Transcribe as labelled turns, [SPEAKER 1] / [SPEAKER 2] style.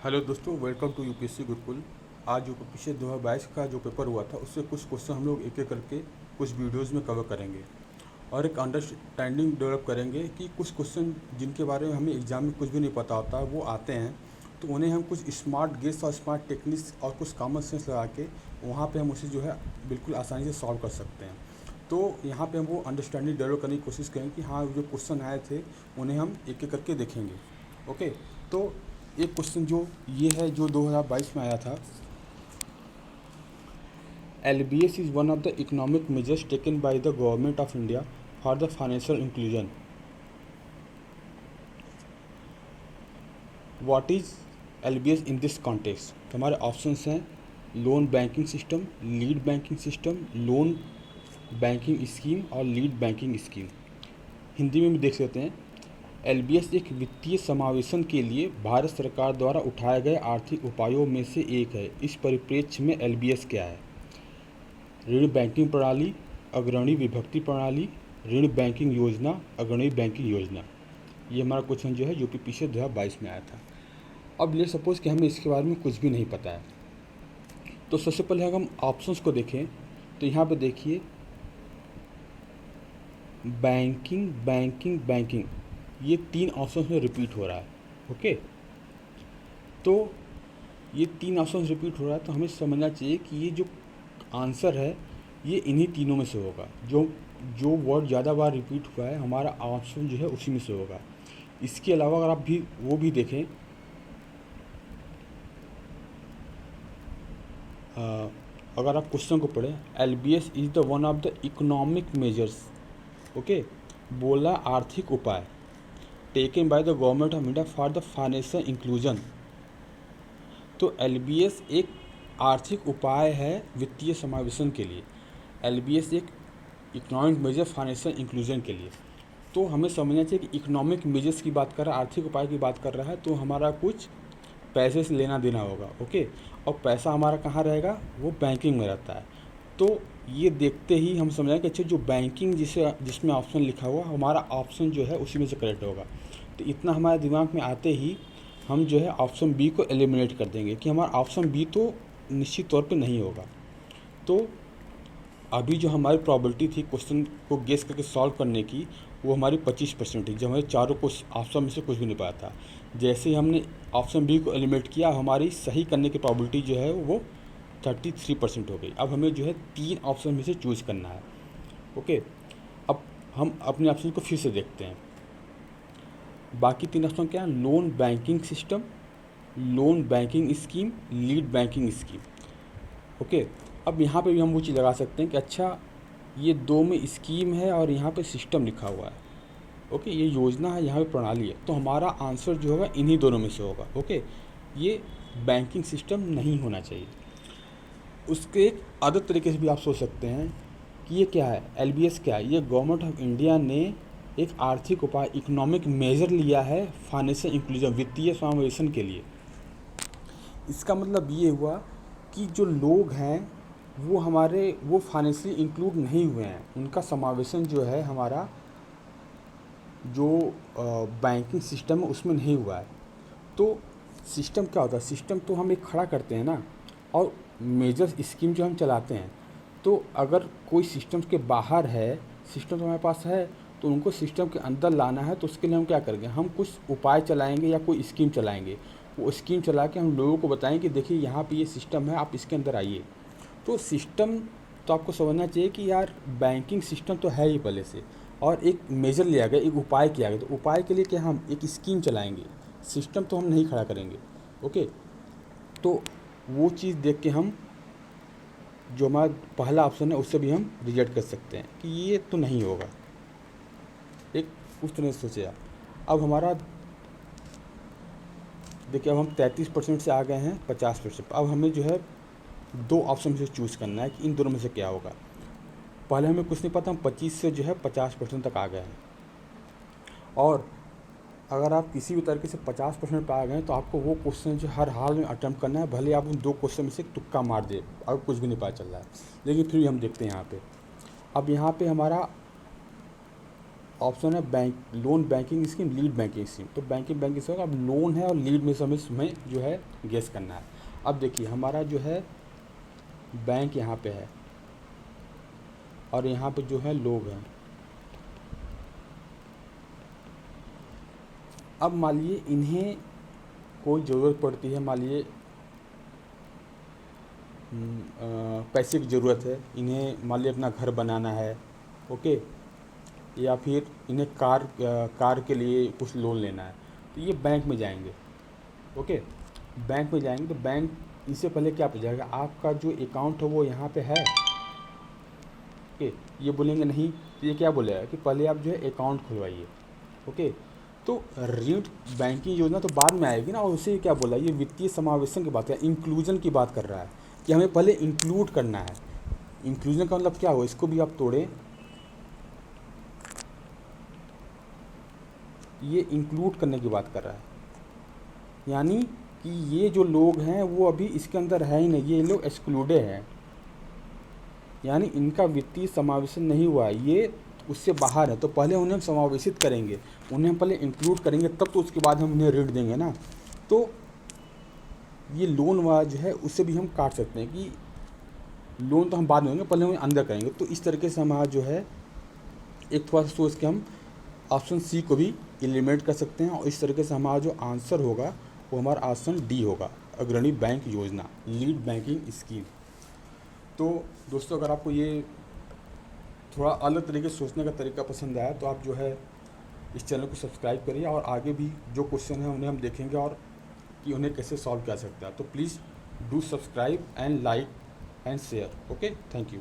[SPEAKER 1] Hello दोस्तों, welcome to UPSC Gurukul. आज जो पिछले 2022 का जो पेपर हुआ था उससे कुछ क्वेश्चन हम लोग एक एक करके कुछ वीडियोस में कवर करेंगे और एक अंडरस्टैंडिंग डेवलप करेंगे कि कुछ क्वेश्चन जिनके बारे में हमें एग्जाम में कुछ भी नहीं पता होता वो आते हैं, तो उन्हें हम कुछ स्मार्ट गेस और स्मार्ट टेक्निक्स और कुछ कॉमन सेंस लगा के वहाँ पे हम उसे जो है बिल्कुल आसानी से सॉल्व कर सकते हैं। तो यहाँ पे हम वो अंडरस्टैंडिंग डेवलप करने की कोशिश करेंगे कि हाँ, जो क्वेश्चन आए थे उन्हें हम एक एक करके देखेंगे। ओके, तो एक क्वेश्चन जो ये है जो 2022 में आया था। LBS is one of the economic measures taken by the government of India for the financial inclusion. What is LBS in this context? तो हमारे ऑप्शंस हैं loan banking system, lead banking system, loan banking scheme और lead banking scheme. Hindi में भी देख सकते हैं। LBS एक वित्तीय समावेशन के लिए भारत सरकार द्वारा उठाए गए आर्थिक उपायों में से एक है। इस परिप्रेक्ष्य में LBS क्या है? ऋण बैंकिंग प्रणाली, अग्रणी विभक्ति प्रणाली, ऋण बैंकिंग योजना, अग्रणी बैंकिंग योजना। ये हमारा क्वेश्चन जो है यूपी पीछे 2022 में आया था। अब ले सपोज कि हमें इसके बारे में कुछ भी नहीं पता है, तो सबसे पहले अगर हम ऑप्शंस को देखें तो यहाँ पे देखिए बैंकिंग बैंकिंग बैंकिंग, ये 3 ऑप्शंस में रिपीट हो रहा है। ओके, तो ये 3 ऑप्शंस रिपीट हो रहा है तो हमें समझना चाहिए कि ये जो आंसर है ये इन्हीं तीनों में से होगा। जो जो वर्ड ज़्यादा बार रिपीट हुआ है हमारा ऑप्शन जो है उसी में से होगा। इसके अलावा अगर आप भी वो भी देखें, अगर आप क्वेश्चन को पढ़ें, LBS is the one of the economic measures, okay, बोला आर्थिक उपाय taken by the government of India for the financial inclusion. तो LBS एक आर्थिक उपाय है वित्तीय समावेशन के लिए। LBS एक इकोनॉमिक मेजर फाइनेंशियल इंक्लूजन के लिए। तो हमें समझना चाहिए कि इकोनॉमिक मेजर्स की बात कर रहा है, आर्थिक उपाय की बात कर रहा है, तो हमारा कुछ पैसे से लेना देना होगा। ओके, और पैसा हमारा कहाँ रहेगा? वो बैंकिंग में रहता है। तो ये देखते ही हम समझाएं कि अच्छा, जो बैंकिंग जिसमें ऑप्शन लिखा हुआ हमारा ऑप्शन जो है उसी में से करेक्ट होगा। तो इतना हमारे दिमाग में आते ही हम जो है ऑप्शन बी को एलिमिनेट कर देंगे कि हमारा ऑप्शन बी तो निश्चित तौर पे नहीं होगा। तो अभी जो हमारी प्रॉबिलिटी थी क्वेश्चन को गेस करके सॉल्व करने की, वो हमारी 25% थी, जब हमारे चारों को ऑप्शन में से कुछ भी नहीं पाया था। जैसे ही हमने ऑप्शन बी को एलिमिनेट किया, हमारी सही करने की प्रॉबिलिटी जो है वो 33% हो गई। अब हमें जो है 3 ऑप्शन में से चूज़ करना है। ओके, अब हम अपने ऑप्शन को फिर से देखते हैं। बाकी 3 ऑप्शन क्या है? Loan banking system, loan banking scheme, lead banking scheme. Okay, अब यहाँ पे भी हम वो चीज़ लगा सकते हैं कि अच्छा, ये 2 में स्कीम है और यहाँ पे सिस्टम लिखा हुआ है। ओके, ये योजना है, यहाँ पे प्रणाली है, तो हमारा आंसर जो होगा इन्हीं दोनों में से होगा। ओके, ये बैंकिंग सिस्टम नहीं होना चाहिए। उसके एक अदर तरीके से भी आप सोच सकते हैं कि ये क्या है, LBS क्या है? ये गवर्नमेंट ऑफ इंडिया ने एक आर्थिक उपाय, इकोनॉमिक मेजर लिया है फाइनेंशियल इंक्लूजन, वित्तीय समावेशन के लिए। इसका मतलब ये हुआ कि जो लोग हैं वो फाइनेंशियली इंक्लूड नहीं हुए हैं, उनका समावेशन जो है हमारा जो बैंकिंग सिस्टम है उसमें नहीं हुआ है। तो सिस्टम क्या होता है? सिस्टम तो हम एक खड़ा करते हैं ना, और मेजर स्कीम जो हम चलाते हैं। तो अगर कोई सिस्टम के बाहर है, सिस्टम तो हमारे पास है, तो उनको सिस्टम के अंदर लाना है, तो उसके लिए हम क्या करेंगे? हम कुछ उपाय चलाएंगे या कोई स्कीम चलाएंगे। वो स्कीम चला के हम लोगों को बताएंगे कि देखिए यहाँ पे ये सिस्टम है, आप इसके अंदर आइए। तो सिस्टम तो आपको समझना चाहिए कि यार बैंकिंग सिस्टम तो है ही पहले से, और एक मेजर लिया गया, एक उपाय किया गया, तो उपाय के लिए क्या हम एक स्कीम चलाएंगे, सिस्टम तो हम नहीं खड़ा करेंगे। ओके, तो वो चीज़ देख के हम जो हमारा पहला ऑप्शन है उससे भी हम रिजेक्ट कर सकते हैं कि ये तो नहीं होगा। एक उस तरह से सोचे आप। अब हमारा देखिए, अब हम 33% से आ गए हैं 50%। अब हमें जो है 2 ऑप्शन से चूज़ करना है कि इन दोनों में से क्या होगा। पहले हमें कुछ नहीं पता, हम 25 से जो है 50% तक आ गए हैं। और अगर आप किसी भी तरीके से 50% पर आ गए तो आपको वो क्वेश्चन जो हर हाल में अटैम्प्ट करना है, भले आप उन 2 क्वेश्चन में से तुक्का मार दे और कुछ भी नहीं पता चल रहा है, लेकिन फिर भी हम देखते हैं यहाँ पे। अब यहाँ पे हमारा ऑप्शन है bank, loan banking scheme, lead banking scheme. तो बैंकिंग स्कीम अब लोन है और लीड में हमें जो है गेस करना है। अब देखिए हमारा जो है बैंक यहाँ पे है और यहाँ पे जो है लोग हैं। अब मान लीजिए इन्हें कोई ज़रूरत पड़ती है, मान लीजिए पैसे की ज़रूरत है, इन्हें मान लीजिए अपना घर बनाना है, ओके, या फिर इन्हें कार के लिए कुछ लोन लेना है, तो ये बैंक में जाएंगे, ओके। बैंक में जाएंगे तो बैंक इससे पहले क्या पूछेगा, आपका जो अकाउंट है वो यहाँ पे है, ओके। ये बोलेंगे नहीं तो ये क्या बोलेगा कि पहले आप जो है अकाउंट खुलवाइए, ओके। तो ऋण बैंकिंग योजना तो बाद में आएगी ना, और उसे क्या बोला, ये वित्तीय समावेशन की बात है, इंक्लूजन की बात कर रहा है कि हमें पहले इंक्लूड करना है। इंक्लूजन का मतलब क्या हो, इसको भी आप तोड़ें, ये इंक्लूड करने की बात कर रहा है, यानी कि ये जो लोग हैं वो अभी इसके अंदर है ही नहीं, ये लोग एक्सक्लूडेड हैं, यानी इनका वित्तीय समावेशन नहीं हुआ है, ये उससे बाहर है। तो पहले उन्हें हम समावेशित करेंगे, उन्हें पहले इंक्लूड करेंगे, तब तो उसके बाद हम उन्हें ऋण देंगे ना। तो ये लोन वाला जो है उससे भी हम काट सकते हैं कि लोन तो हम बाद में देंगे, पहले हम अंदर करेंगे। तो इस तरीके से हमारा जो है एक थोड़ा सा सोच के हम ऑप्शन सी को भी एलिमिनेट कर सकते हैं, और इस तरीके से हमारा जो आंसर होगा वो हमारा ऑप्शन डी होगा, अग्रणी बैंक योजना, लीड बैंकिंग स्कीम। तो दोस्तों अगर आपको ये थोड़ा अलग तरीके से सोचने का तरीका पसंद आया तो आप जो है इस चैनल को सब्सक्राइब करिए, और आगे भी जो क्वेश्चन हैं उन्हें हम देखेंगे और कि उन्हें कैसे सॉल्व किया सकता है। तो please do subscribe and like and share, okay, thank you.